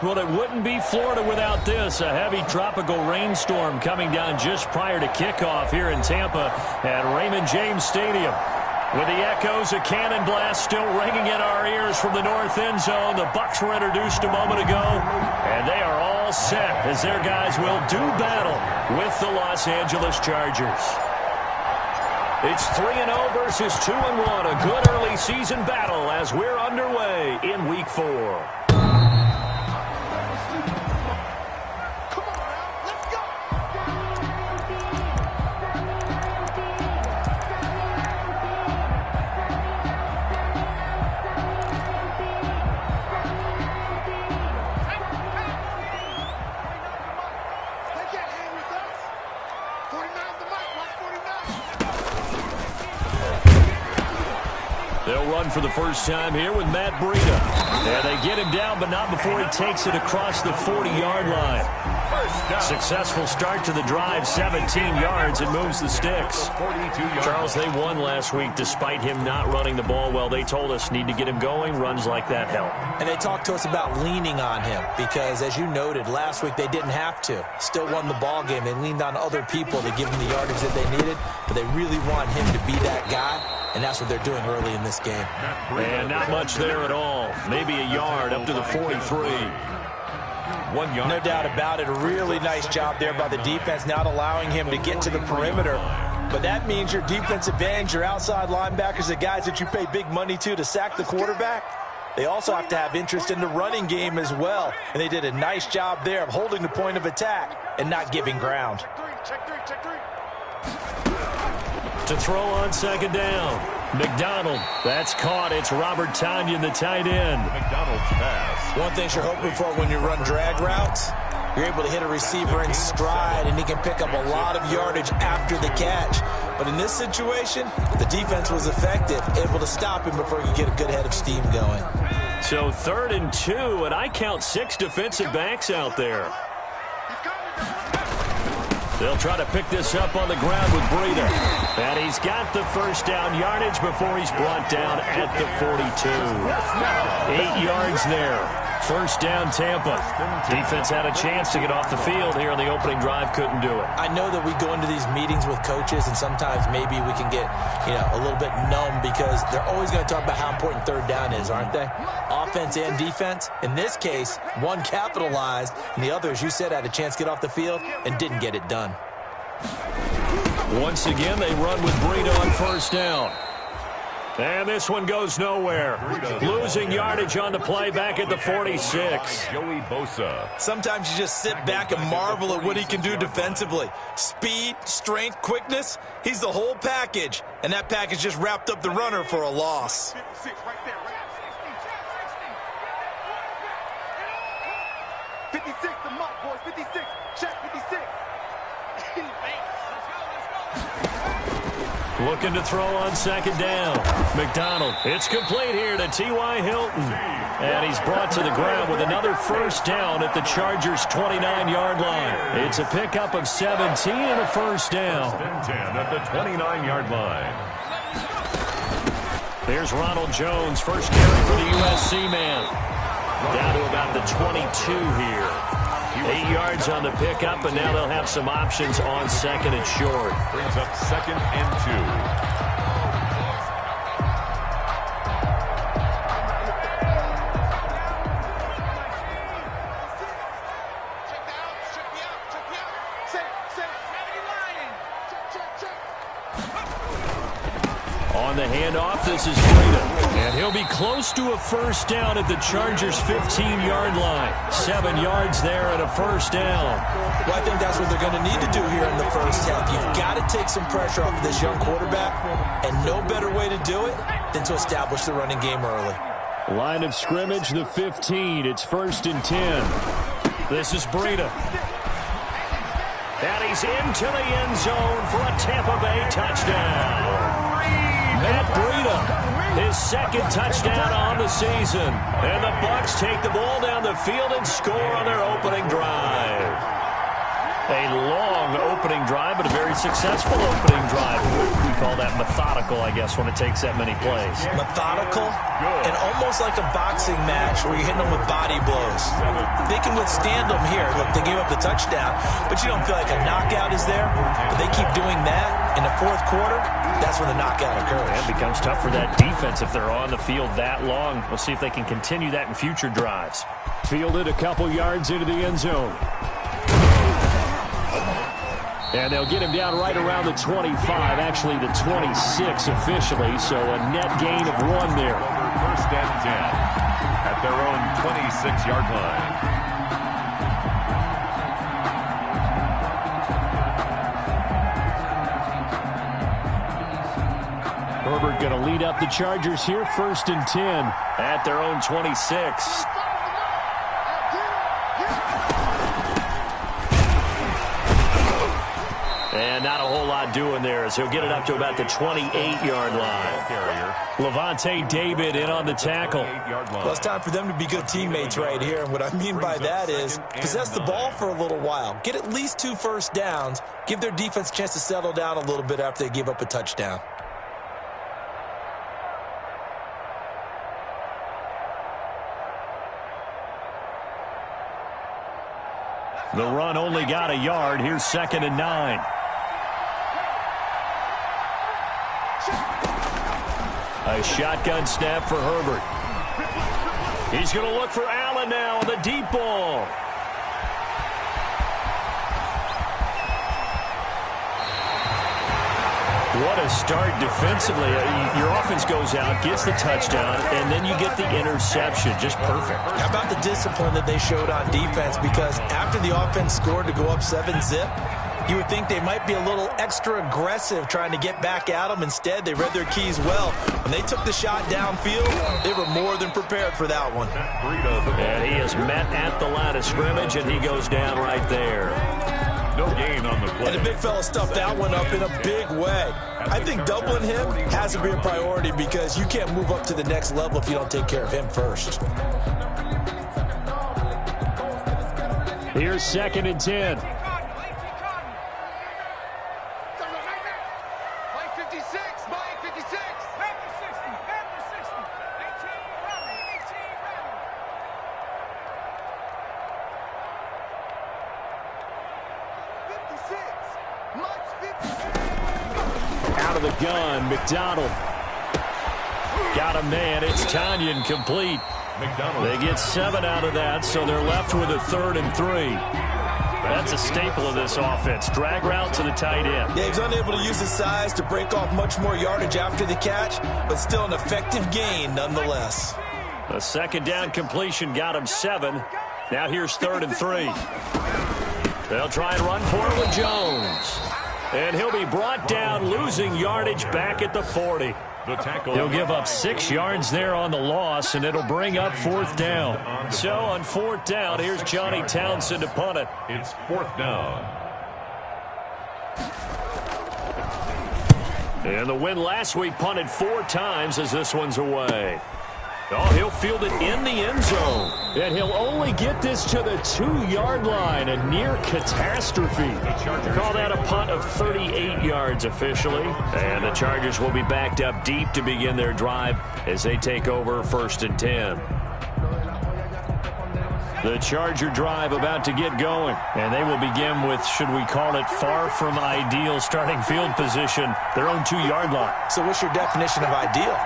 Well, it wouldn't be Florida without this. A heavy tropical rainstorm coming down just prior to kickoff here in Tampa at Raymond James Stadium. With the echoes of cannon blast still ringing in our ears from the north end zone, the Bucs were introduced a moment ago, and they are all set as their guys will do battle with the Los Angeles Chargers. It's 3-0 versus 2-1, a good early season battle as we're underway in Week 4. They'll run for the first time here with Matt Breida. And they get him down, but not before he takes it across the 40-yard line. Successful start to the drive, 17 yards, and moves the sticks. Charles, they won last week despite him not running the ball well. They told us need to get him going. Runs like that help. And they talked to us about leaning on him because, as you noted, last week they didn't have to. Still won the ball game. They leaned on other people to give them the yardage that they needed, but they really want him to be that guy. And that's what they're doing early in this game. And not much there at all. Maybe a yard up to the 43. 1 yard. No doubt about it. A really nice job there by the defense, not allowing him to get to the perimeter. But that means your defensive ends, your outside linebackers, the guys that you pay big money to sack the quarterback, they also have to have interest in the running game as well. And they did a nice job there of holding the point of attack and not giving ground. Check three. To throw on second down. McDonald. That's caught. It's Robert Tonyan, the tight end. McDonald's pass. One thing you're hoping for when you run drag routes, you're able to hit a receiver in stride, and he can pick up a lot of yardage after the catch. But in this situation, the defense was effective, able to stop him before he could get a good head of steam going. So 3rd and 2, and I count 6 defensive backs out there. They'll try to pick this up on the ground with Breida. And he's got the first down yardage before he's brought down at the 42. 8 yards there. First down, Tampa. Defense had a chance to get off the field here on the opening drive. Couldn't do it. I know that we go into these meetings with coaches, and sometimes maybe we can get, a little bit numb because they're always going to talk about how important third down is, aren't they? Offense and defense. In this case, one capitalized, and the other, as you said, had a chance to get off the field and didn't get it done. Once again, they run with Breida on first down. And this one goes nowhere. Losing yardage on the play back at the 46. Joey Bosa. Sometimes you just sit back and marvel at what he can do defensively. Speed, strength, quickness, he's the whole package. And that package just wrapped up the runner for a loss. 56, the mark, boys. 56. Check 56. Looking to throw on second down. McDonald. It's complete here to T.Y. Hilton. And he's brought to the ground with another first down at the Chargers' 29-yard line. It's a pickup of 17 and a first down. 10 at the 29-yard line. There's Ronald Jones, first carry for the USC man. Down to about the 22 here. 8 yards on the pickup, and now they'll have some options on second and short. Brings up 2nd and 2. On the handoff, this is Breida. And he'll be close to a first down at the Chargers' 15-yard line. 7 yards there and a first down. Well, I think that's what they're going to need to do here in the first half. You've got to take some pressure off of this young quarterback, and no better way to do it than to establish the running game early. Line of scrimmage, the 15. It's 1st and 10. This is Breida. And he's into the end zone for a Tampa Bay touchdown. Matt Breida, his 2nd touchdown on the season. And the Bucs take the ball down the field and score on their opening drive. A long opening opening drive, but a very successful opening drive. We call that methodical, I guess, when it takes that many plays. Methodical and almost like a boxing match where you're hitting them with body blows. They can withstand them here. Look, they gave up the touchdown, but you don't feel like a knockout is there. But they keep doing that in the fourth quarter. That's when the knockout occurs. It becomes tough for that defense if they're on the field that long. We'll see if they can continue that in future drives. Fielded a couple yards into the end zone. And they'll get him down right around the 25, actually the 26 officially, so a net gain of 1 there. First and 10 at their own 26-yard line. Herbert going to lead up the Chargers here, 1st and 10 at their own 26. And not a whole lot doing there as he'll get it up to about the 28-yard line. Levante David in on the tackle. Well, it's time for them to be good teammates right here. And what I mean by that is possess the ball for a little while. Get at least 2 first downs. Give their defense a chance to settle down a little bit after they give up a touchdown. The run only got a yard. Here's 2nd and 9. A shotgun snap for Herbert. He's going to look for Allen now on the deep ball. What a start defensively. Your offense goes out, gets the touchdown, and then you get the interception. Just perfect. How about the discipline that they showed on defense? Because after the offense scored to go up 7-zip, you would think they might be a little extra aggressive trying to get back at them. Instead, they read their keys well. When they took the shot downfield, they were more than prepared for that one. And he is met at the line of scrimmage, and he goes down right there. No gain on the play. And the big fella stuffed that one up in a big way. I think doubling him has to be a priority because you can't move up to the next level if you don't take care of him first. Here's 2nd and 10. Out of the gun, McDonald. Got a man. It's Tanyan complete. They get 7 out of that, so they're left with a 3rd and 3. That's a staple of this offense. Drag route to the tight end. Yeah, he's unable to use his size to break off much more yardage after the catch, but still an effective gain nonetheless. A 2nd down completion got him 7. Now here's 3rd and 3. They'll try and run for it with Jones. And he'll be brought down, losing yardage back at the 40. He'll give up 6 yards there on the loss, and it'll bring up 4th down. So on 4th down, here's Johnny Townsend to punt it. It's 4th down. And the win last week punted 4 times as this one's away. Oh, he'll field it in the end zone. And he'll only get this to the 2-yard line, a near catastrophe. Call that a punt of 38 yards officially. And the Chargers will be backed up deep to begin their drive as they take over 1st and 10. The Charger drive about to get going. And they will begin with, should we call it, far from ideal starting field position, their own 2-yard line. So what's your definition of ideal?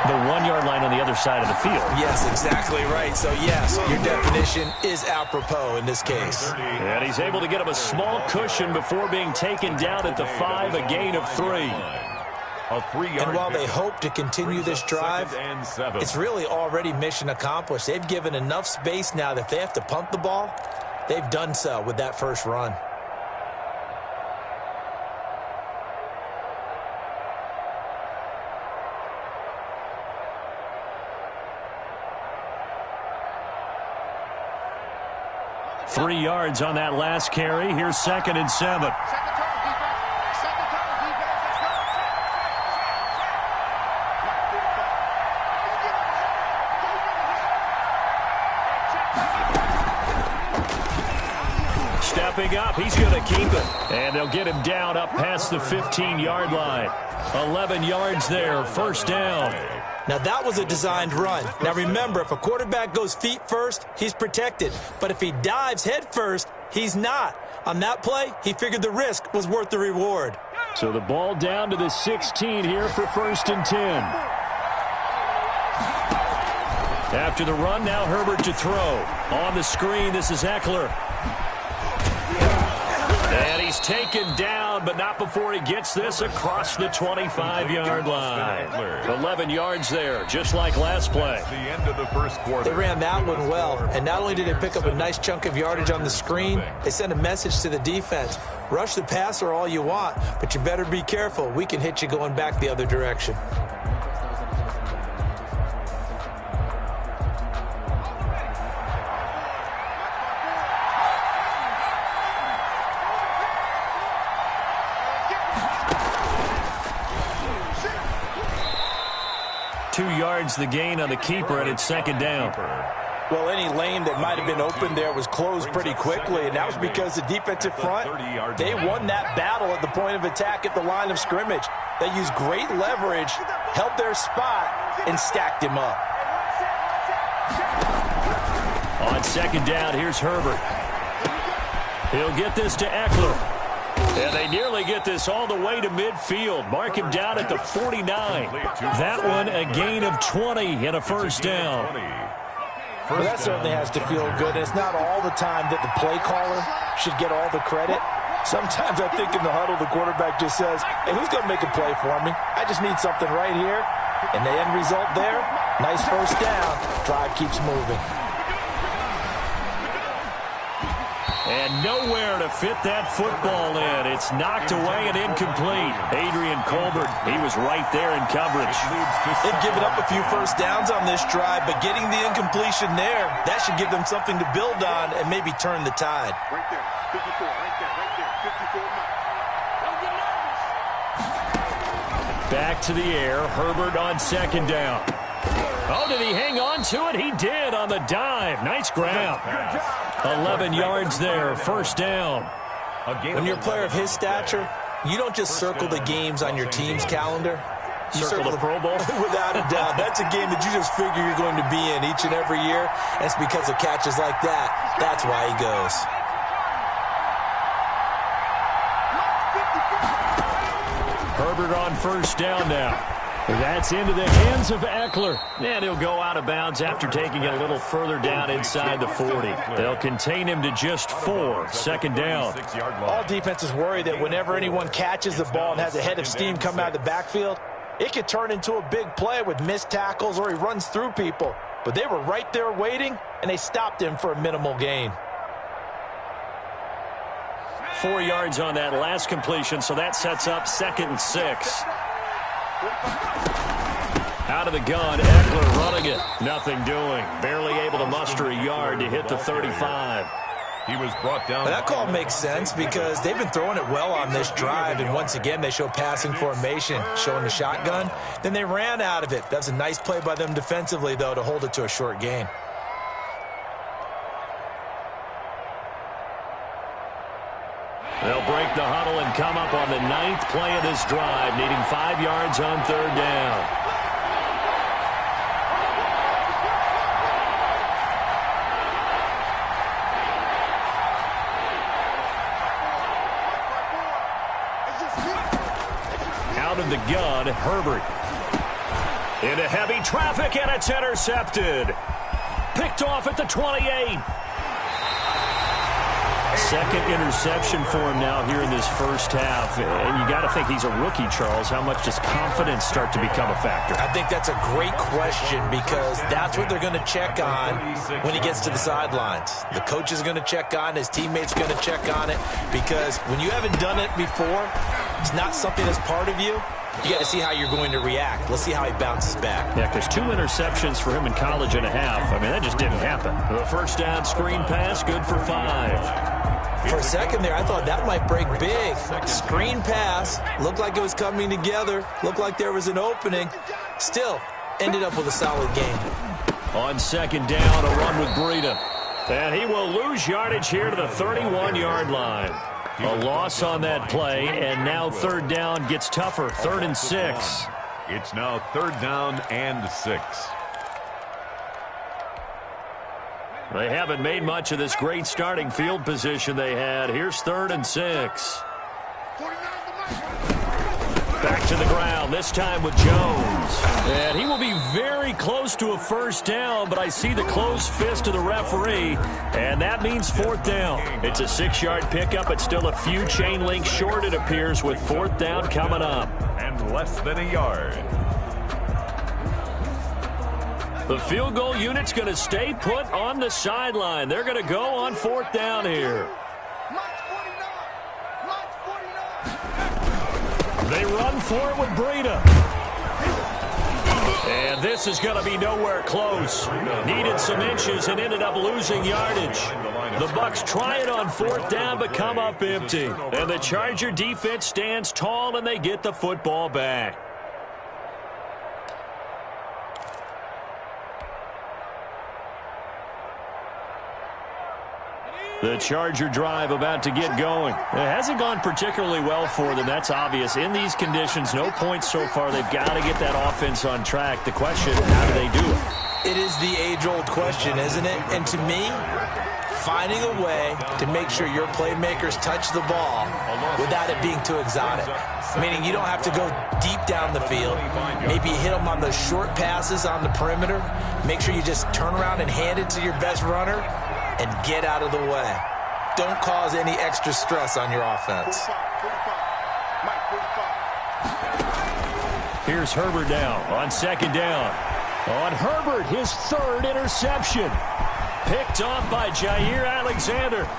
The 1-yard line on the other side of the field. Yes, exactly right. So, yes, your definition is apropos in this case. And he's able to get him a small cushion before being taken down at the 5, a gain of 3. And while they hope to continue this drive, it's really already mission accomplished. They've given enough space now that if they have to punt the ball, they've done so with that first run. Three yards on that last carry. Here's 2nd and 7. stepping up. He's going to keep it. And they'll get him down up past the 15-yard line. 11 yards there, first down. Now, that was a designed run. Now, remember, if a quarterback goes feet first, he's protected. But if he dives head first, he's not. On that play, he figured the risk was worth the reward. So the ball down to the 16 here for first and 10. After the run, now Herbert to throw. On the screen, this is Eckler. And he's taken down, but not before he gets this across the 25-yard line. 11 yards there, just like last play. The end of the first quarter. They ran that one well, and not only did they pick up a nice chunk of yardage on the screen, they sent a message to the defense. Rush the passer all you want, but you better be careful. We can hit you going back the other direction. The gain on the keeper, and it's second down. Well, any lane that might have been open there was closed pretty quickly, and that was because the defensive front, they won that battle at the point of attack at the line of scrimmage. They used great leverage, held their spot, and stacked him up. On second down, here's Herbert. He'll get this to Eckler. And they nearly get this all the way to midfield. Mark him down at the 49. That one a gain of 20 and a first down. Well, that certainly has to feel good. And it's not all the time that the play caller should get all the credit. Sometimes I think in the huddle, the quarterback just says, hey, who's going to make a play for me? I just need something right here. And the end result there, nice first down. Drive keeps moving. And nowhere to fit that football in. It's knocked away and incomplete. Adrian Colbert, he was right there in coverage. They've given up a few first downs on this drive, but getting the incompletion there, that should give them something to build on and maybe turn the tide. Right there, 54, right there, 54 miles. Back to the air, Herbert on second down. Oh, did he hang on to it? He did on the dive. Nice grab. 11 yards there, first down. When you're a player of his stature, you don't just circle the games on your team's calendar. You circle the Pro Bowl? Without a doubt. That's a game that you just figure you're going to be in each and every year. And it's because of catches like that. That's why he goes. Herbert on first down now. That's into the hands of Eckler. And he'll go out of bounds after taking it a little further down inside the 40. They'll contain him to just 4, second down. All defenses worry that whenever anyone catches the ball and has a head of steam come out of the backfield, it could turn into a big play with missed tackles or he runs through people. But they were right there waiting, and they stopped him for a minimal gain. 4 yards on that last completion, so that sets up 2nd and 6. Out of the gun, Eckler running it. Nothing doing. Barely able to muster a yard to hit the 35. He was brought down. But that call makes sense because they've been throwing it well on this drive, and once again they show passing formation, showing the shotgun. Then they ran out of it. That was a nice play by them defensively, though, to hold it to a short gain. They'll break the huddle and come up on the 9th play of this drive, needing 5 yards on third down. Out of the gun, Herbert. Into heavy traffic, and it's intercepted. Picked off at the 28. Second interception for him now here in this first half. And you got to think he's a rookie, Charles. How much does confidence start to become a factor? I think that's a great question because that's what they're going to check on when he gets to the sidelines. The coach is going to check on, his teammates are going to check on it because when you haven't done it before, it's not something that's part of you. You got to see how you're going to react. Let's see how he bounces back. Yeah, because 2 interceptions for him in college and a half. I mean, that just didn't happen. The first down screen pass, good for 5. For a second there, I thought that might break big. Screen pass, looked like it was coming together, looked like there was an opening. Still, ended up with a solid game. On second down, a run with Breida. And he will lose yardage here to the 31-yard line. A loss on that play, and now third down gets tougher. 3rd and 6. It's now 3rd down and 6. They haven't made much of this great starting field position they had. Here's 3rd and 6. Back to the ground, this time with Jones. And he will be very close to a first down, but I see the closed fist of the referee, and that means 4th down. It's a 6-yard pickup. It's still a few chain links short, it appears, with 4th down coming up. And less than a yard. The field goal unit's going to stay put on the sideline. They're going to go on 4th down here. They run for it with Breida. And this is going to be nowhere close. Needed some inches and ended up losing yardage. The Bucs try it on 4th down but come up empty. And the Charger defense stands tall and they get the football back. The Charger drive about to get going. It hasn't gone particularly well for them. That's obvious. In these conditions, no points so far. They've got to get that offense on track. The question, how do they do it? It is the age-old question, isn't it? And to me, finding a way to make sure your playmakers touch the ball without it being too exotic. Meaning you don't have to go deep down the field. Maybe you hit them on those short passes on the perimeter. Make sure you just turn around and hand it to your best runner and get out of the way. Don't cause any extra stress on your offense. Here's Herbert now on 2nd down. On Herbert, his 3rd interception. Picked off by Jair Alexander.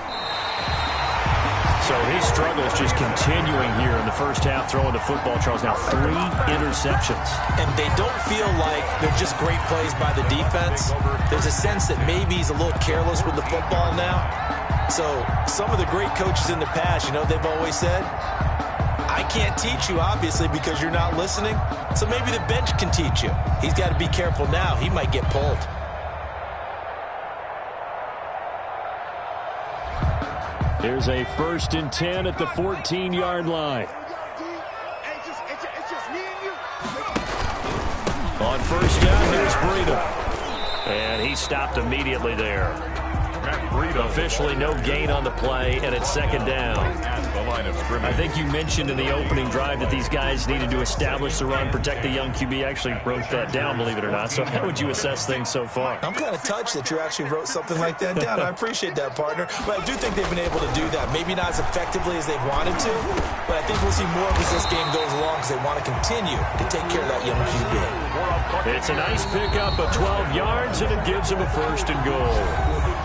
So his struggles just continuing here in the first half throwing the football. Charles, now 3 interceptions. And they don't feel like they're just great plays by the defense. There's a sense that maybe he's a little careless with the football now. So some of the great coaches in the past, you know, they've always said, I can't teach you, obviously, because you're not listening. So maybe the bench can teach you. He's got to be careful now. He might get pulled. Here's a 1st and 10 at the 14-yard line. On 1st down, here's Breida. And he stopped immediately there. Officially no gain on the play, and it's 2nd down. I think you mentioned in the opening drive that these guys needed to establish the run, protect the young QB. Actually wrote that down, believe it or not. So how would you assess things so far? I'm kind of touched that you actually wrote something like that down. I appreciate that, partner. But I do think they've been able to do that. Maybe not as effectively as they've wanted to, but I think we'll see more of as this game goes along because they want to continue to take care of that young QB. It's a nice pickup of 12 yards, and it gives them a 1st and goal.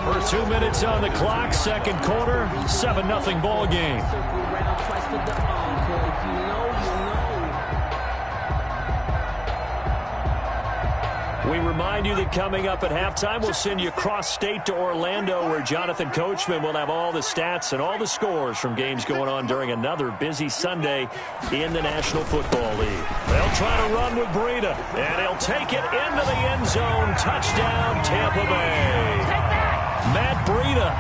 For 2 minutes on the clock, 2nd quarter, 7-0 ball game. We remind you that coming up at halftime, we'll send you cross-state to Orlando, where Jonathan Coachman will have all the stats and all the scores from games going on during another busy Sunday in the National Football League. They'll try to run with Breida, and he'll take it into the end zone. Touchdown, Tampa Bay. Matt Breida,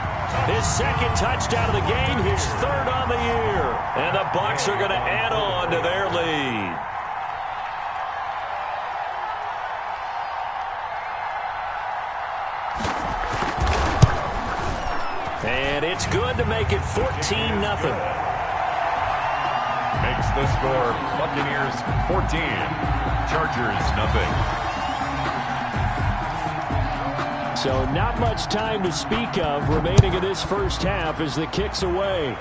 his 2nd touchdown of the game, his 3rd on the year. And the Bucs are going to add on to their lead. And it's good to make it 14-0. Makes the score Buccaneers 14, Chargers nothing. So not much time to speak of remaining in this first half as the kick's away.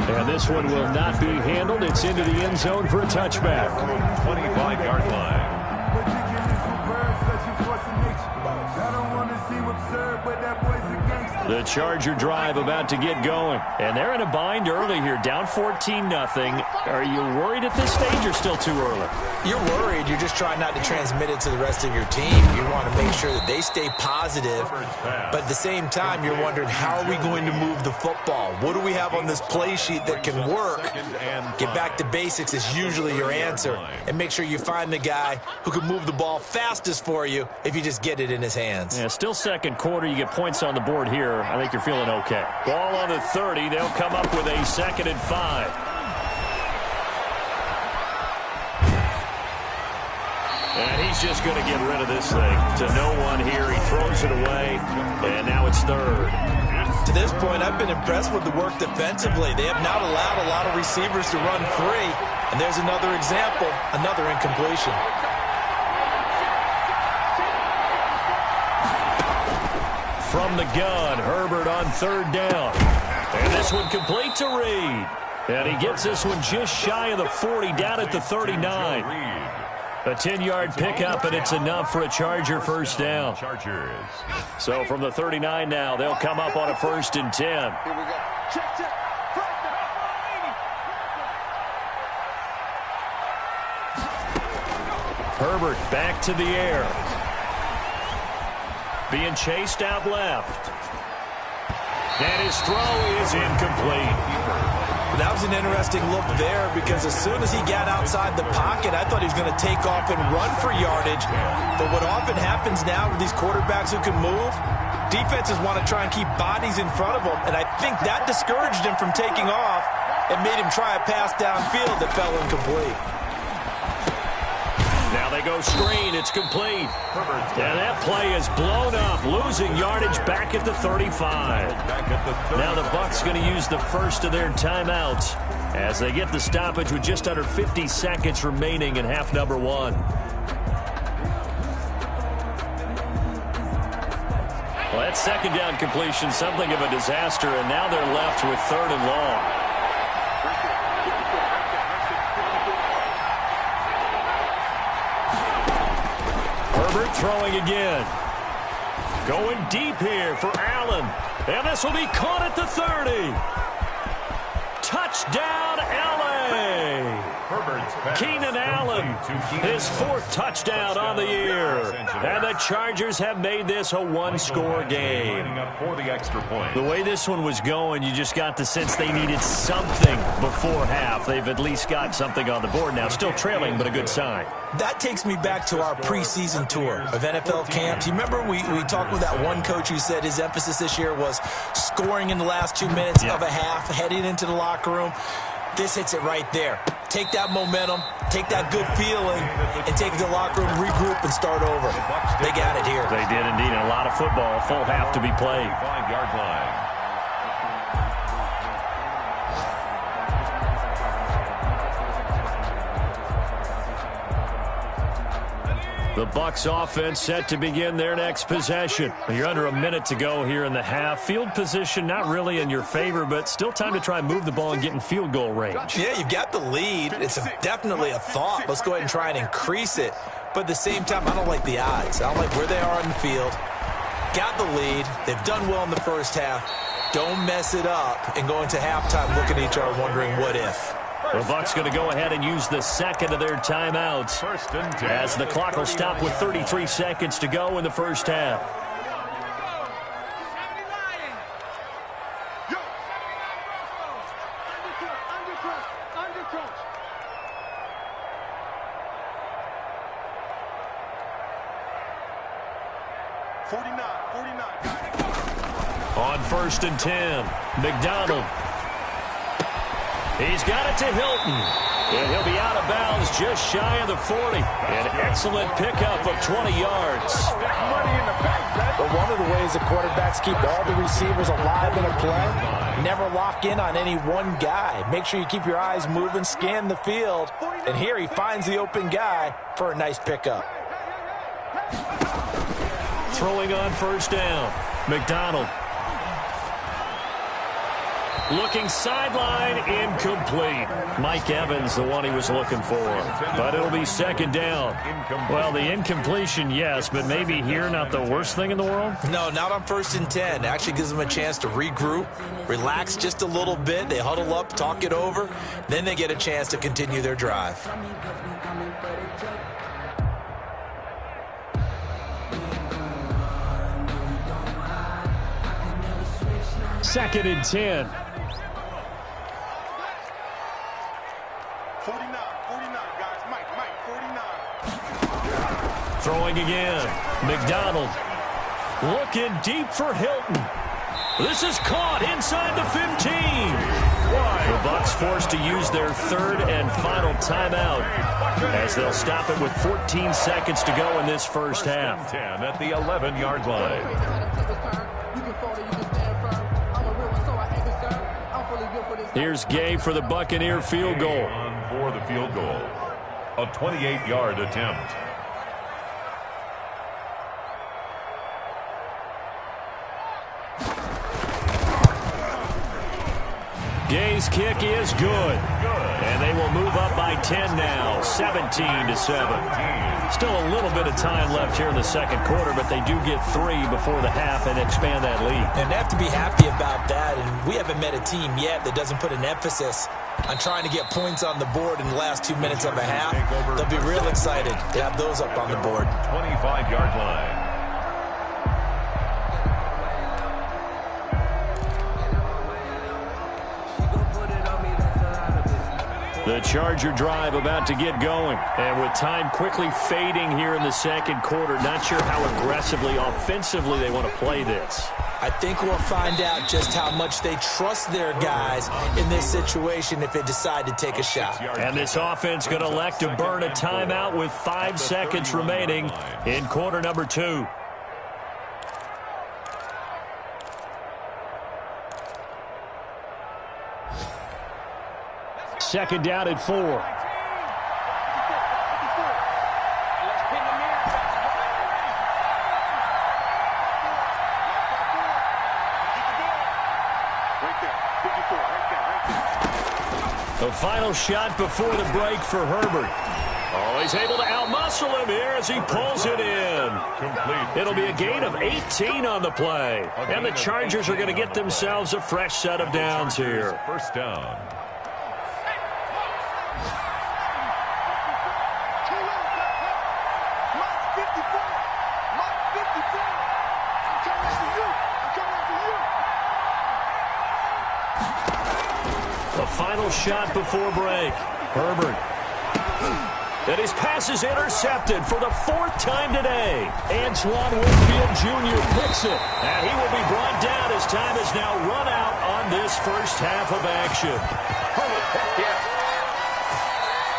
And this one will not be handled. It's into the end zone for a touchback. 25-yard line. The Charger drive about to get going. And they're in a bind early here, down 14-0. Are you worried at this stage or still too early? You're worried. You're just trying not to transmit it to the rest of your team. You want to make sure that they stay positive. But at the same time, you're wondering, how are we going to move the football? What do we have on this play sheet that can work? Get back to basics is usually your answer. And make sure you find the guy who can move the ball fastest for you if you just get it in his hands. Yeah, still second quarter. You get points on the board here. I think you're feeling okay. Ball on the 30. They'll come up with a 2nd and 5. And he's just going to get rid of this thing to no one here. He throws it away, and now it's 3rd. To this point, I've been impressed with the work defensively. They have not allowed a lot of receivers to run free. And there's another example, another incompletion. From the gun, Herbert on 3rd down. And this one complete to Reed. And he gets this one just shy of the 40, down at the 39. A 10-yard pickup, and it's enough for a Charger first down. So from the 39 now, they'll come up on a 1st and 10. Here we go. Check, check. Herbert back to the air. Being chased out left. And his throw is incomplete. That was an interesting look there because as soon as he got outside the pocket, I thought he was going to take off and run for yardage. But what often happens now with these quarterbacks who can move, defenses want to try and keep bodies in front of them. And I think that discouraged him from taking off and made him try a pass downfield that fell incomplete. Now they go screen. It's complete. And that play is blown up, losing yardage back at the 35. Now the Bucs going to use the first of their timeouts as they get the stoppage with just under 50 seconds remaining in half number 1. Well, that 2nd down completion, something of a disaster, and now they're left with 3rd and long. Herbert throwing again. Going deep here for Allen. And this will be caught at the 30. Touchdown, L.A. Keenan Allen, his 4th touchdown on the year. And the Chargers have made this a one-score game. The way this one was going, you just got the sense they needed something before half. They've at least got something on the board now. Still trailing, but a good sign. That takes me back to our preseason tour of NFL camps. You remember we talked with that one coach who said his emphasis this year was scoring in the last 2 minutes of a half, heading into the locker room. This hits it right there. Take that momentum, take that good feeling, and take it to the locker room, regroup, and start over. They got it here. They did indeed. And a lot of football, full half to be played. 5-yard line. The Bucs offense set to begin their next possession. You're under a minute to go here in the half. Field position not really in your favor, but still time to try and move the ball and get in field goal range. Yeah, you've got the lead. It's definitely a thought. Let's go ahead and try and increase it. But at the same time, I don't like the odds. I don't like where they are on the field. Got the lead. They've done well in the first half. Don't mess it up and go into halftime looking at each other wondering what if. The Bucs going to go ahead and use the 2nd of their timeouts as the clock will stop with 33 seconds to go in the first half. On 1st and 10, McDonald. He's got it to Hilton. And he'll be out of bounds just shy of the 40. An excellent pickup of 20 yards. But one of the ways the quarterbacks keep all the receivers alive in a play, never lock in on any one guy. Make sure you keep your eyes moving, scan the field. And here he finds the open guy for a nice pickup. Throwing on 1st down, McDonald. Looking sideline, incomplete. Mike Evans, the one he was looking for. But it'll be second down. Well, the incompletion, yes, but maybe here not the worst thing in the world? No, not on 1st and 10. Actually gives them a chance to regroup, relax just a little bit. They huddle up, talk it over. Then they get a chance to continue their drive. Second and 10. 49, guys. Mike, 49. Throwing again. McDonald looking deep for Hilton. This is caught inside the 15. The Bucs forced to use their third and final timeout as they'll stop it with 14 seconds to go in this first half. 10 at the 11-yard line. Here's Gay for the Buccaneer field goal. For the field goal. A 28-yard attempt. Gay's kick is good. And they will move up by 10 now, 17-7. Still a little bit of time left here in the second quarter, but they do get 3 before the half and expand that lead. And they have to be happy about that. And we haven't met a team yet that doesn't put an emphasis on trying to get points on the board in the last 2 minutes of a half. They'll be real excited to have those up on the board. 25-yard line. The Charger drive about to get going. And with time quickly fading here in the second quarter, not sure how aggressively, offensively they want to play this. I think we'll find out just how much they trust their guys in this situation if they decide to take a shot. And this offense going to elect to burn a timeout with 5 seconds remaining in quarter number 2. Second down at 4. The final shot before the break for Herbert. Oh, he's able to outmuscle him here as he pulls it in. It'll be a gain of 18 on the play. And the Chargers are going to get themselves a fresh set of downs here. First down. The final shot before break. Herbert. And his pass is intercepted for the 4th time today. Antoine Winfield Jr. picks it. And he will be brought down as time is now run out on this first half of action.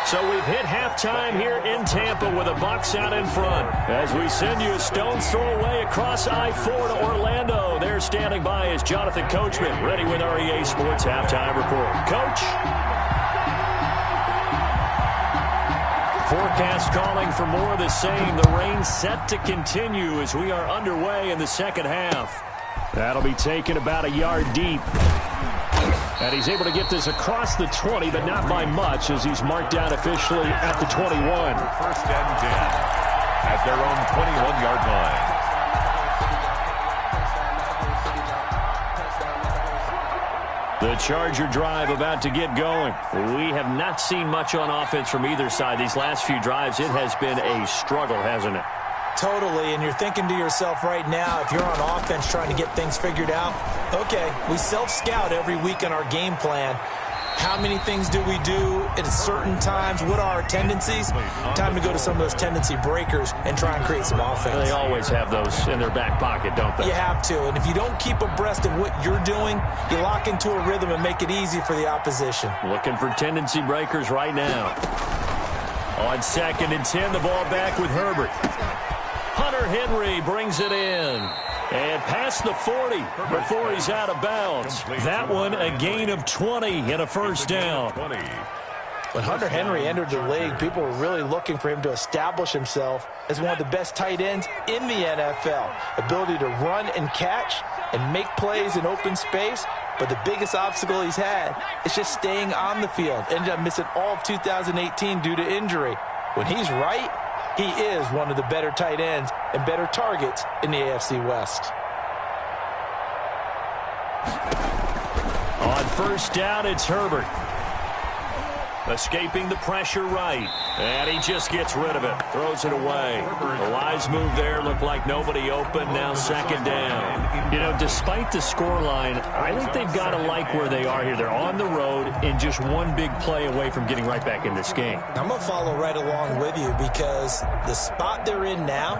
So we've hit halftime here in Tampa with the Bucs out in front. As we send you a stone's throw away across I-4 to Orlando. There standing by is Jonathan Coachman, ready with our EA Sports Halftime Report. Coach? Forecast calling for more of the same. The rain set to continue as we are underway in the second half. That'll be taken about a yard deep. And he's able to get this across the 20, but not by much as he's marked down officially at the 21. First and 10 at their own 21-yard line. The Charger drive about to get going. We have not seen much on offense from either side. These last few drives, it has been a struggle, hasn't it? Totally, and you're thinking to yourself right now, if you're on offense trying to get things figured out, okay, we self-scout every week in our game plan. How many things do we do at certain times? What are our tendencies? Time to go to some of those tendency breakers and try and create some offense. They always have those in their back pocket, don't they? You have to, and if you don't keep abreast of what you're doing, you lock into a rhythm and make it easy for the opposition. Looking for tendency breakers right now. On second and 10, the ball back with Herbert. Hunter Henry brings it in. And past the 40 before he's out of bounds. That one a gain of 20 and a first down. When Hunter Henry entered the league, people were really looking for him to establish himself as one of the best tight ends in the NFL. Ability to run and catch and make plays in open space. But the biggest obstacle he's had is just staying on the field. Ended up missing all of 2018 due to injury. When he's right, he is one of the better tight ends and better targets in the AFC West. On first down, it's Herbert. Escaping the pressure right. And he just gets rid of it. Throws it away. The wise move there. Looked like nobody open. Now second down. You know, despite the scoreline, I think they've got to like where they are here. They're on the road and just one big play away from getting right back in this game. I'm going to follow right along with you because the spot they're in now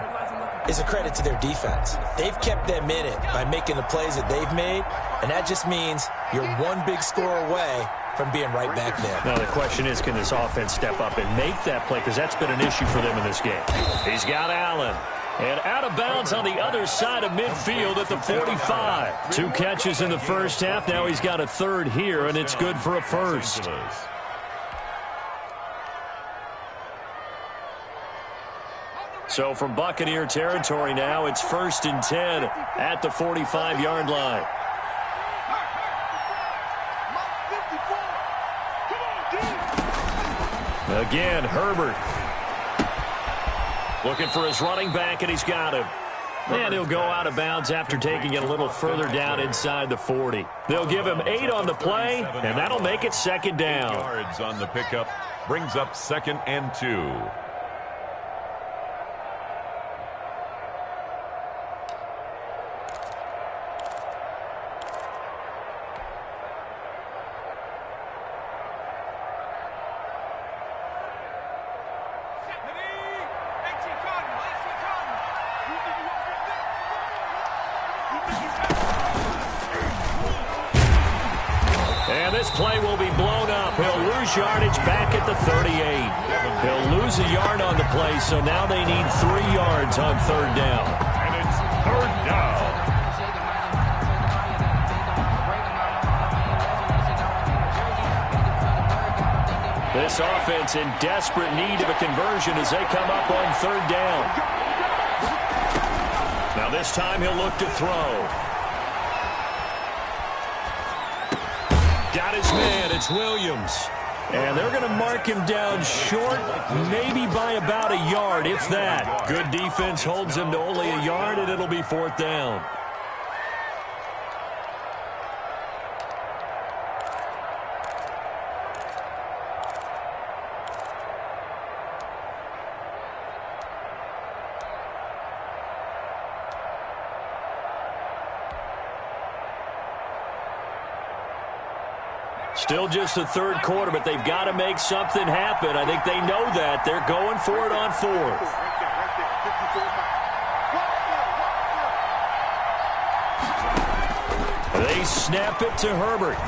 is a credit to their defense. They've kept them in it by making the plays that they've made, and that just means you're one big score away from being right back there. Now the question is, can this offense step up and make that play? Because that's been an issue for them in this game. He's got Allen. And out of bounds on the other side of midfield at the 45. 2 catches in the first half. Now he's got a third here, and it's good for a first. So from Buccaneer territory now, it's 1st and 10 at the 45-yard line. Again, Herbert. Looking for his running back, and he's got him. And he'll go out of bounds after taking it a little further down inside the 40. They'll give him 8 on the play, and that'll make it second down. Yards on the pickup brings up 2nd and 2. And this play will be blown up. He'll lose yardage back at the 38. He'll lose a yard on the play, so now they need 3 yards on 3rd down. And it's 3rd down. This offense in desperate need of a conversion as they come up on 3rd down. Now this time he'll look to throw. Got his man. It's Williams. And they're going to mark him down short, maybe by about a yard, if that. Good defense holds him to only a yard, and it'll be 4th down. Still just the 3rd quarter, but they've got to make something happen. I think they know that. They're going for it on 4th. They snap it to Herbert.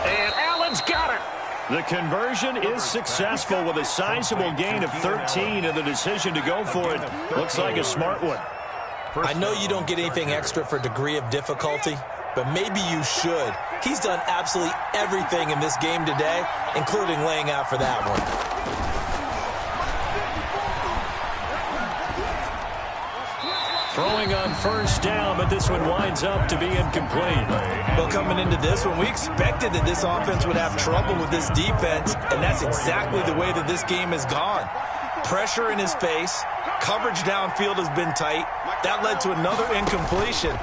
And Allen's got it. The conversion is successful with a sizable gain of 13, and the decision to go for it looks like a smart one. I know you don't get anything extra for degree of difficulty, but maybe you should. He's done absolutely everything in this game today, including laying out for that one. Throwing on 1st down, but this one winds up to be incomplete. Well, coming into this one, we expected that this offense would have trouble with this defense, and that's exactly the way that this game has gone. Pressure in his face, coverage downfield has been tight. That led to another incompletion.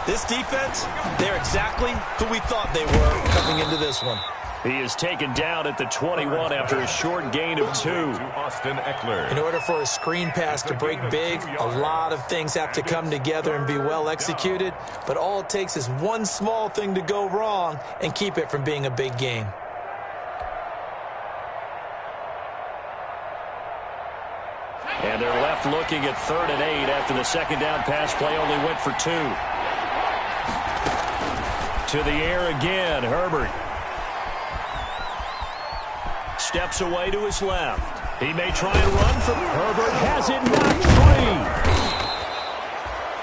This defense, they're exactly who we thought they were coming into this one. He is taken down at the 21 after a short gain of 2. Austin Eckler. In order for a screen pass to break big, a lot of things have to come together and be well executed, but all it takes is one small thing to go wrong and keep it from being a big game. And they're left looking at 3rd and 8 after the 2nd down pass play only went for 2. To the air again, Herbert. Steps away to his left. He may try and run from Herbert. Has it knocked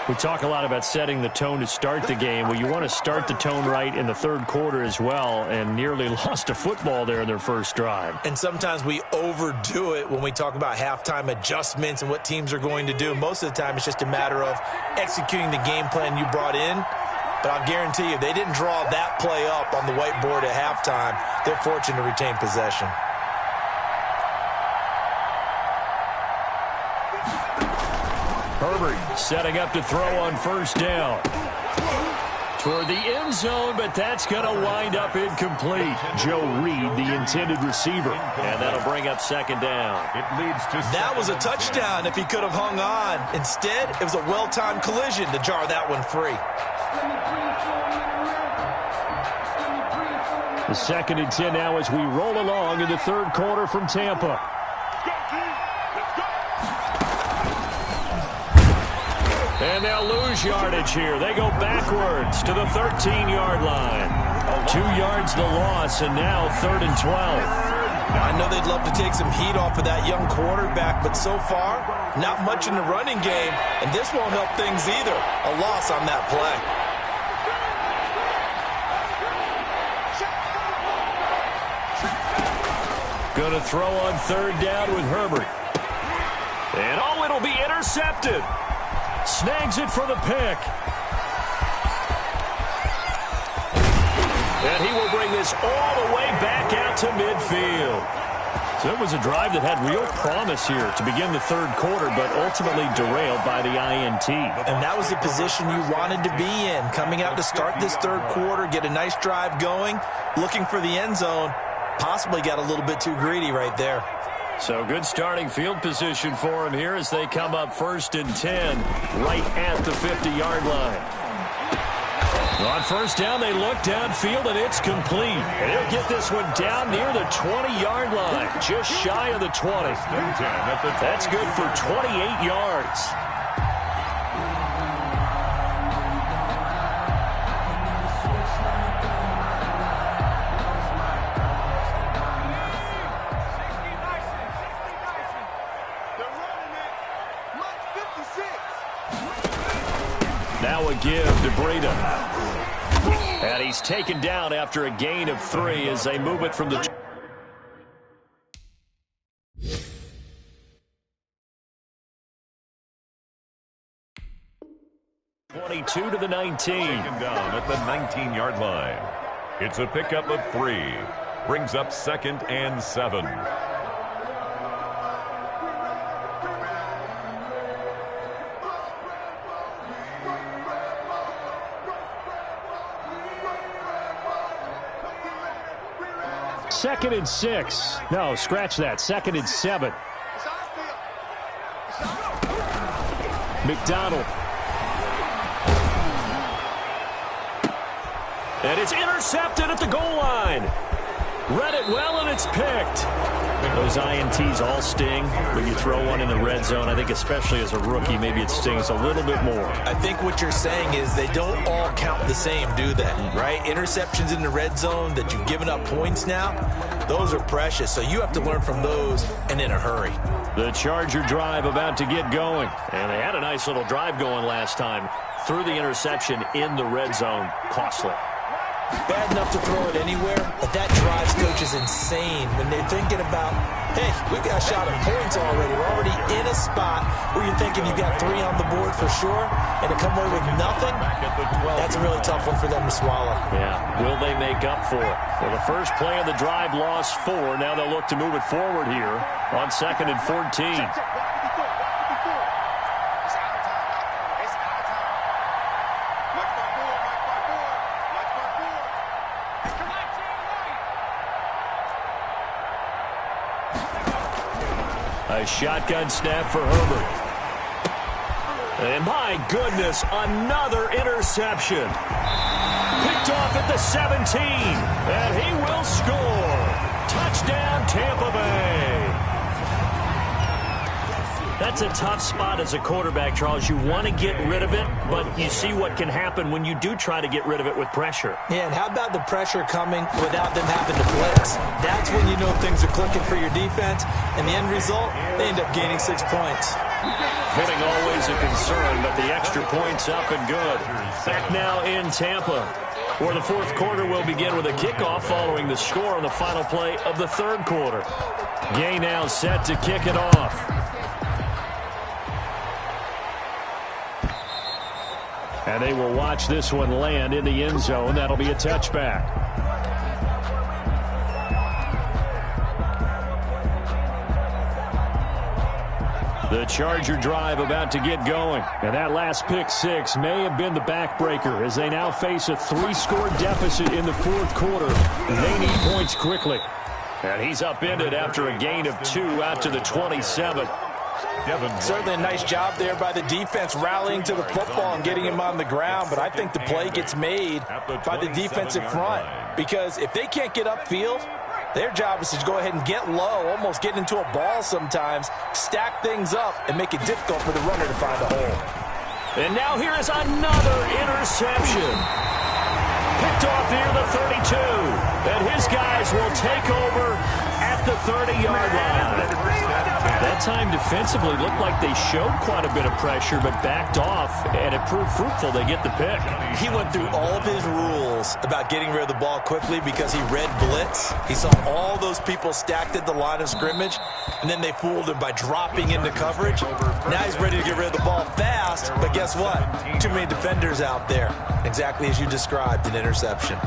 free. We talk a lot about setting the tone to start the game. Well, you want to start the tone right in the 3rd quarter as well, and nearly lost a football there in their first drive. And sometimes we overdo it when we talk about halftime adjustments and what teams are going to do. Most of the time, it's just a matter of executing the game plan you brought in. But I'll guarantee you, if they didn't draw that play up on the whiteboard at halftime, they're fortunate to retain possession. Herbert setting up to throw on first down. Toward the end zone, but that's going to wind up incomplete. Joe Reed, the intended receiver. And that'll bring up second down. It leads to that was a touchdown if he could have hung on. Instead, it was a well-timed collision to jar that one free. The 2nd and 10 now as we roll along in the third quarter from Tampa. And they'll lose yardage here. They go backwards to the 13-yard line. 2 yards the loss, and now 3rd and 12. I know they'd love to take some heat off of that young quarterback, but so far, not much in the running game, and this won't help things either. A loss on that play. Going to throw on 3rd down with Herbert. And it'll be intercepted. Snags it for the pick. And he will bring this all the way back out to midfield. So it was a drive that had real promise here to begin the third quarter, but ultimately derailed by the INT. And that was the position you wanted to be in, coming out to start this third quarter, get a nice drive going, looking for the end zone. Possibly got a little bit too greedy right there. So good starting field position for him here as they come up 1st and 10 right at the 50-yard line. On first down, they look downfield, and it's complete. And he'll get this one down near the 20-yard line, just shy of the 20. That's good for 28 yards. Now a give to Breida. And he's taken down after a gain of 3 as they move it from the 22 to the 19. Taken down at the 19-yard line. It's a pickup of 3. Brings up 2nd and 7. Second and 6. No, scratch that. 2nd and 7. McDonald. And it's intercepted at the goal line. Read it well, and it's picked. Those INTs all sting when you throw one in the red zone. I think especially as a rookie, maybe it stings a little bit more. I think what you're saying is they don't all count the same, do they? Right? Interceptions in the red zone that you've given up points now, those are precious. So you have to learn from those and in a hurry. The Charger drive about to get going. And they had a nice little drive going last time. Threw the interception in the red zone. Costly. Bad enough to throw it anywhere, but that drives coaches insane when they're thinking about, hey, we've got a shot at points already. We're already in a spot where you're thinking you got 3 on the board for sure, and to come away with nothing, that's a really tough one for them to swallow. Yeah, will they make up for it? Well, the first play of the drive lost 4. Now they'll look to move it forward here on 2nd and 14. A shotgun snap for Herbert. And my goodness, another interception. Picked off at the 17. And he will score. Touchdown, Tampa Bay. That's a tough spot as a quarterback, Charles. You want to get rid of it, but you see what can happen when you do try to get rid of it with pressure. Yeah, and how about the pressure coming without them having to blitz? That's when you know things are clicking for your defense, and the end result, they end up gaining 6 points. Hitting always a concern, but the extra points up and good. Back now in Tampa, where the fourth quarter will begin with a kickoff following the score on the final play of the third quarter. Gay now set to kick it off. And they will watch this one land in the end zone. That'll be a touchback. The Charger drive about to get going. And that last pick six may have been the backbreaker as they now face a 3-score deficit in the fourth quarter. They need points quickly. And he's upended after a gain of 2 out to the 27. Certainly a nice job there by the defense rallying to the football and getting him on the ground, but I think the play gets made by the defensive front because if they can't get upfield, their job is to go ahead and get low, almost get into a ball sometimes, stack things up, and make it difficult for the runner to find a hole. And now here is another interception. Picked off near the 32. And his guys will take over at the 30-yard line. That time defensively looked like they showed quite a bit of pressure but backed off, and it proved fruitful. They get the pick. He went through all of his rules about getting rid of the ball quickly because he read blitz. He saw all those people stacked at the line of scrimmage, and then they fooled him by dropping into coverage. Now he's ready to get rid of the ball fast, but guess what? Too many defenders out there. Exactly as you described, an interception.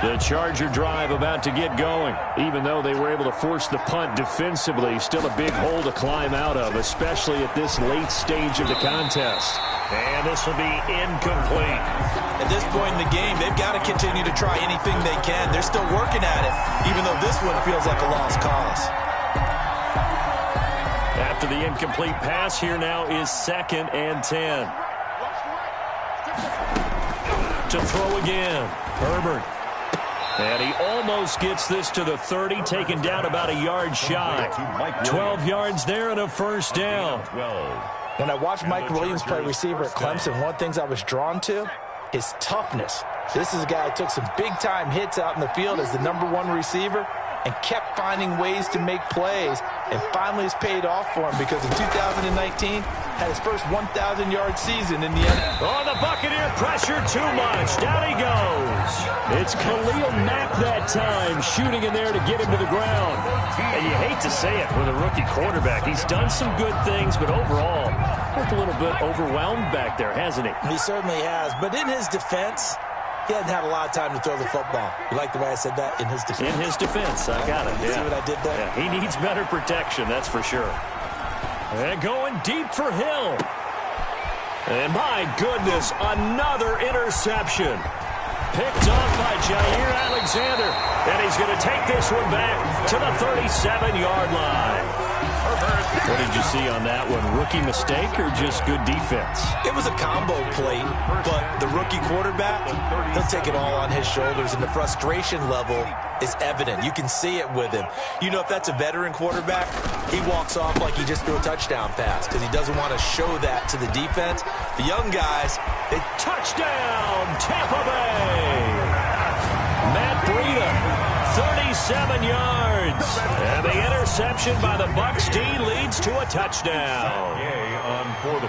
The Charger drive about to get going. Even though they were able to force the punt defensively, still a big hole to climb out of, especially at this late stage of the contest. And this will be incomplete. At this point in the game, they've got to continue to try anything they can. They're still working at it, even though this one feels like a lost cause. After the incomplete pass, here now is 2nd and 10. To throw again, Herbert. And he almost gets this to the 30, taken down about a yard shy. 12 yards there and a first down. When I watched Mike Williams play receiver at Clemson, one of the things I was drawn to is toughness. This is a guy who took some big-time hits out in the field as the #1 receiver and kept finding ways to make plays, and finally it's paid off for him because in 2019 had his first 1,000-yard season in the NFL. Oh, the Buccaneer pressure too much. Down he goes. It's Khalil Mack that time, shooting in there to get him to the ground. And you hate to say it with a rookie quarterback. He's done some good things, but overall, looked a little bit overwhelmed back there, hasn't he? He certainly has, but in his defense, he hasn't had a lot of time to throw the football. You like the way I said that? In his defense. In his defense, I got it. See what I did there? Yeah, he needs better protection, that's for sure. And going deep for Hill. And my goodness, another interception. Picked off by Jair Alexander. And he's going to take this one back to the 37-yard line. What did you see on that one? Rookie mistake or just good defense? It was a combo play, but the rookie quarterback, he'll take it all on his shoulders, and the frustration level is evident. You can see it with him. You know, if that's a veteran quarterback, he walks off like he just threw a touchdown pass because he doesn't want to show that to the defense. The young guys, they touchdown, Tampa Bay. Matt Breida, 37 yards. And the interception by the Bucs D leads to a touchdown.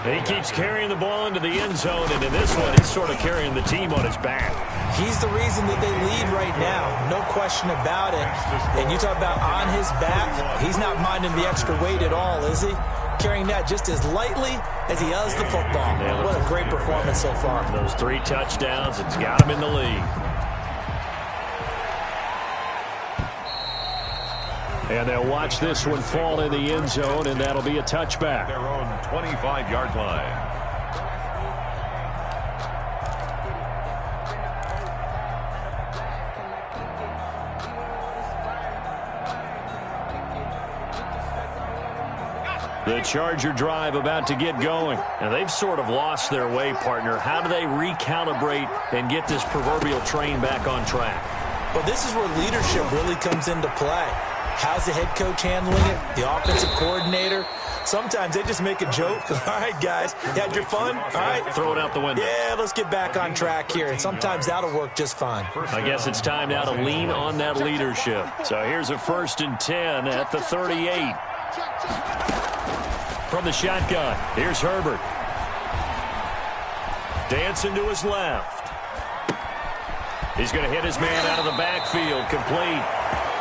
He keeps carrying the ball into the end zone, and in this one, he's sort of carrying the team on his back. He's the reason that they lead right now, no question about it. And you talk about on his back, he's not minding the extra weight at all, is he? Carrying that just as lightly as he does the football. What a great performance so far. Those 3 touchdowns, it's got him in the lead. And they'll watch this one fall in the end zone, and that'll be a touchback. Their own 25-yard line. The Charger drive about to get going. And they've sort of lost their way, partner. How do they recalibrate and get this proverbial train back on track? Well, this is where leadership really comes into play. How's the head coach handling it? The offensive coordinator? Sometimes they just make a joke. All right, guys, you had your fun? All right. Throw it out the window. Yeah, let's get back on track here. And sometimes that'll work just fine. I guess it's time now to lean on that leadership. So here's a 1st and 10 at the 38. From the shotgun, here's Herbert. Dancing to his left. He's going to hit his man out of the backfield, complete.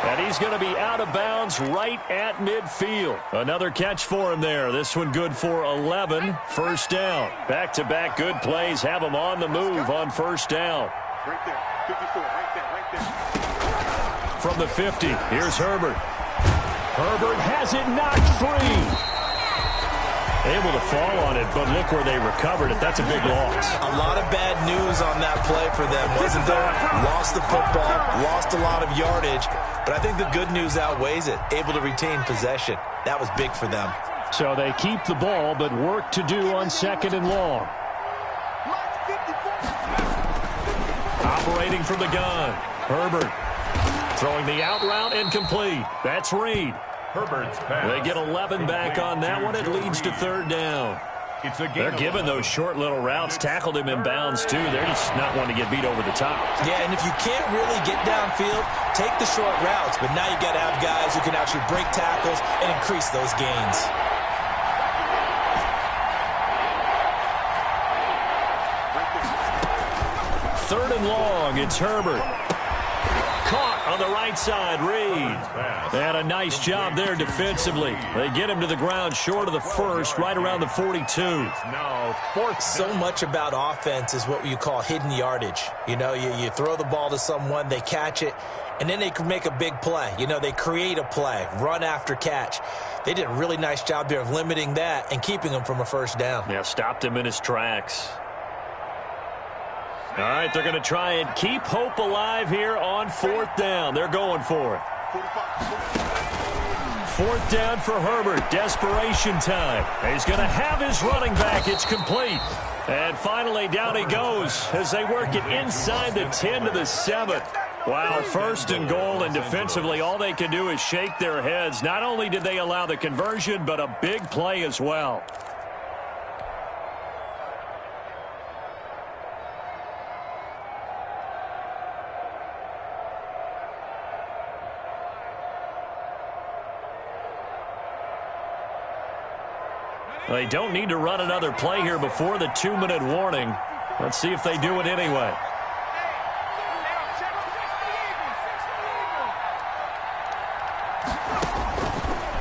And he's going to be out of bounds right at midfield. Another catch for him there. This one good for 11. First down. Back-to-back good plays have him on the move on first down. Right there. 54. Right there. From the 50, here's Herbert. Herbert has it knocked free. Able to fall on it, but look where they recovered it. That's a big loss. A lot of bad news on that play for them, wasn't there? Lost the football, lost a lot of yardage, but I think the good news outweighs it. Able to retain possession. That was big for them. So they keep the ball, but work to do on second and long. Operating from the gun. Herbert throwing the out route incomplete. That's Reed. Herbert's pass. They get 11 back on that one. It leads to third down. They're giving those short little routes. Tackled him in bounds, too. They're just not wanting to get beat over the top. Yeah, and if you can't really get downfield, take the short routes. But now you got to have guys who can actually break tackles and increase those gains. Third and long. It's Herbert. Caught on the right side, Reed. And a nice job there defensively. They get him to the ground short of the first, right around the 42. So much about offense is what you call hidden yardage. You know, you throw the ball to someone, they catch it, and then they can make a big play. You know, they create a play, run after catch. They did a really nice job there of limiting that and keeping him from a first down. Yeah, stopped him in his tracks. All right, they're going to try and keep hope alive here on fourth down. They're going for it. Fourth down for Herbert. Desperation time. He's going to have his running back. It's complete. And finally, down he goes as they work it inside the 10 to the 7. Wow, first and goal, and defensively, all they can do is shake their heads. Not only did they allow the conversion, but a big play as well. They don't need to run another play here before the 2-minute warning. Let's see if they do it anyway.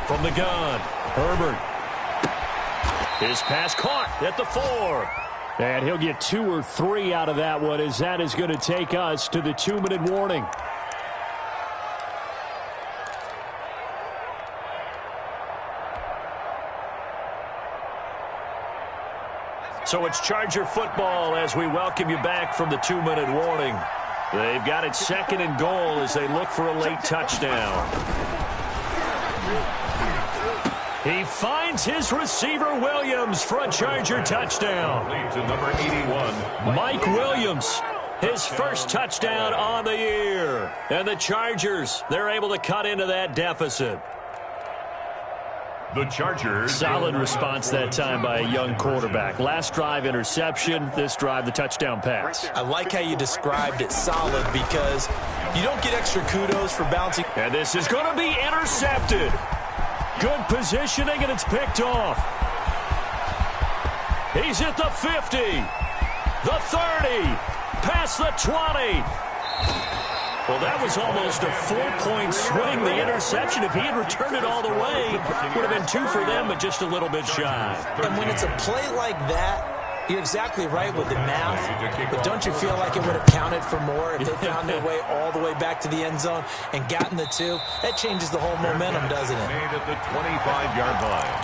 From the gun, Herbert. His pass caught at the 4. And he'll get 2 or 3 out of that one, as that is going to take us to the 2-minute warning. So it's Charger football as we welcome you back from the 2-minute warning. They've got it second and goal as they look for a late touchdown. He finds his receiver Williams for a Charger touchdown. To number 81. Mike Williams, his first touchdown on the year. And the Chargers, they're able to cut into that deficit. The Chargers. Solid response that time by a young quarterback. Last drive interception, this drive the touchdown pass. I like how you described it, solid, because you don't get extra kudos for bouncing. And this is going to be intercepted. Good positioning, and it's picked off. He's at the 50, the 30, past the 20. Well, that was almost a 4-point swing, the interception. If he had returned it all the way, would have been 2 for them, but just a little bit shy. And when it's a play like that, you're exactly right with the math, but don't you feel like it would have counted for more if they found their way all the way back to the end zone and gotten the 2? That changes the whole momentum, doesn't it? Made at the 25-yard line.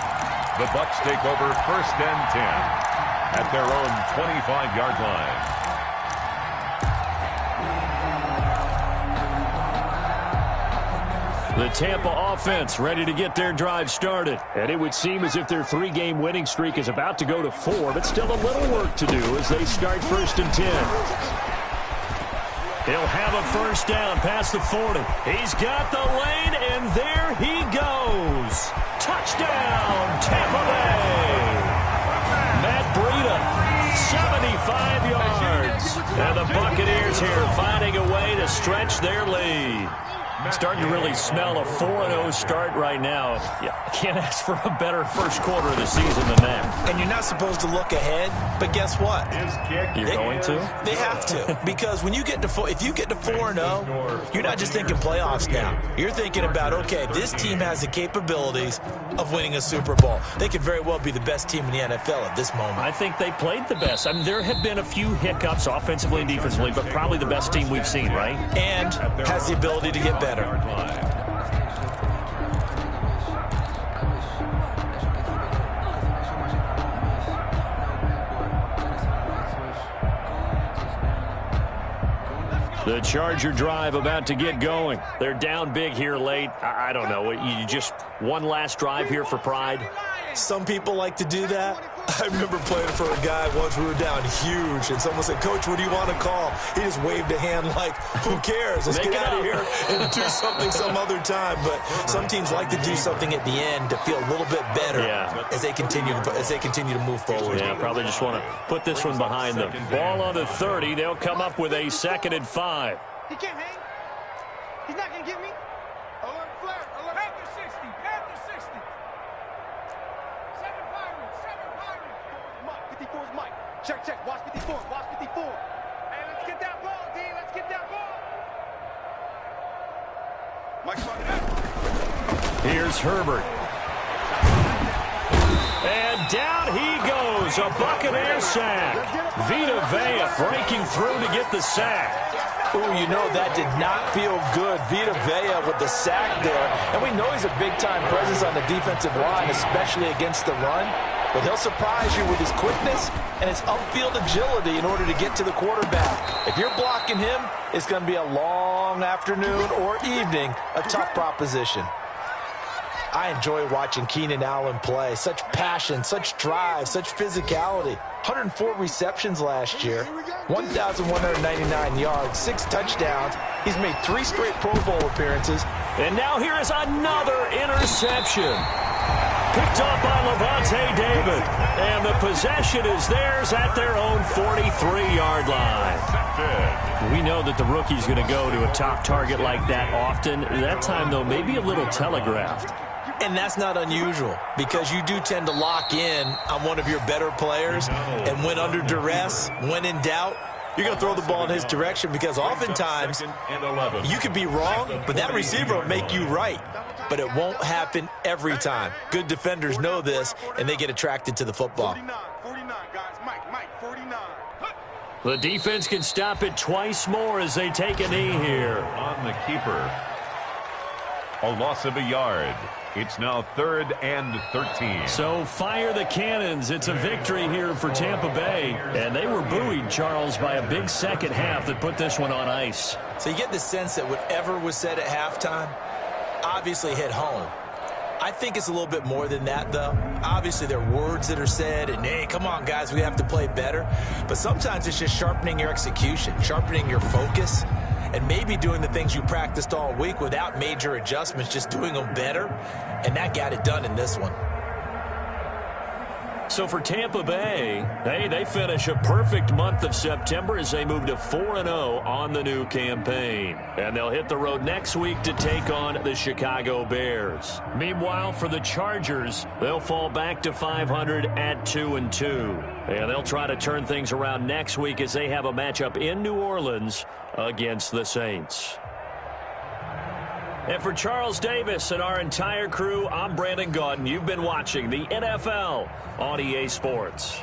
The Bucs take over first and 10 at their own 25-yard line. The Tampa offense ready to get their drive started. And it would seem as if their 3-game winning streak is about to go to 4, but still a little work to do as they start first and 10. He'll have a first down past the 40. He's got the lane, and there he goes. Touchdown, Tampa Bay. Matt Breida, 75 yards. And the Buccaneers here finding a way to stretch their lead. Starting to really smell a 4-0 start right now. Yeah, can't ask for a better first quarter of the season than that. And you're not supposed to look ahead, but guess what? You're going to? They have to, because when you get to if you get to 4-0, you're not just thinking playoffs now. You're thinking about, okay, this team has the capabilities of winning a Super Bowl. They could very well be the best team in the NFL at this moment. I think they played the best. I mean, there have been a few hiccups offensively and defensively, but probably the best team we've seen, right? And has the ability to get better. The Charger drive about to get going. They're down big here late. I don't know. You just one last drive here for pride? Some people like to do that. I remember playing for a guy once. We were down huge, and someone said, "Coach, what do you want to call?" He just waved a hand like, who cares? Let's get out of here and do something some other time. But some teams like to do something at the end to feel a little bit better as they continue to move forward. Yeah, probably just want to put this one behind them. Ball on the 30. They'll come up with a 2nd and 5. He can't hang. He's not going to get me. Alert, flare. Alert. Panther 60. Panther 60. 7 Pirate. Mike. 54 is Mike. Check. Watch 54. Watch 54. Hey, let's get that ball, D. Let's get that ball. Mike's running out. Here's Herbert. And down he goes. A Buccaneer sack. Vita Vea breaking through to get the sack. Ooh, you know that did not feel good. Vita Vea with the sack there. And we know he's a big-time presence on the defensive line, especially against the run. But he'll surprise you with his quickness and his upfield agility in order to get to the quarterback. If you're blocking him, it's going to be a long afternoon or evening, a tough proposition. I enjoy watching Keenan Allen play. Such passion, such drive, such physicality. 104 receptions last year, 1,199 yards, 6 touchdowns. He's made 3 straight Pro Bowl appearances. And now here is another interception. Picked up by Lavonte David. And the possession is theirs at their own 43-yard line. We know that the rookie's going to go to a top target like that often. That time, though, maybe a little telegraphed. And that's not unusual, because you do tend to lock in on one of your better players, and when under duress, when in doubt, you're going to throw the ball in his direction, because oftentimes you could be wrong, but that receiver will make you right. But it won't happen every time. Good defenders know this, and they get attracted to the football. 49, guys. Mike, 49. The defense can stop it twice more as they take a knee here. On the keeper. A loss of a yard. It's now 3rd and 13. So fire the cannons. It's a victory here for Tampa Bay. And they were buoyed, Charles, by a big second half that put this one on ice. So you get the sense that whatever was said at halftime obviously hit home. I think it's a little bit more than that, though. Obviously, there are words that are said, and, hey, come on, guys, we have to play better. But sometimes it's just sharpening your execution, sharpening your focus, and maybe doing the things you practiced all week without major adjustments, just doing them better. And that got it done in this one. So for Tampa Bay, they finish a perfect month of September as they move to 4-0 on the new campaign. And they'll hit the road next week to take on the Chicago Bears. Meanwhile, for the Chargers, they'll fall back to 500 at 2-2. And they'll try to turn things around next week as they have a matchup in New Orleans against the Saints. And for Charles Davis and our entire crew, I'm Brandon Gaudin. You've been watching the NFL on EA Sports.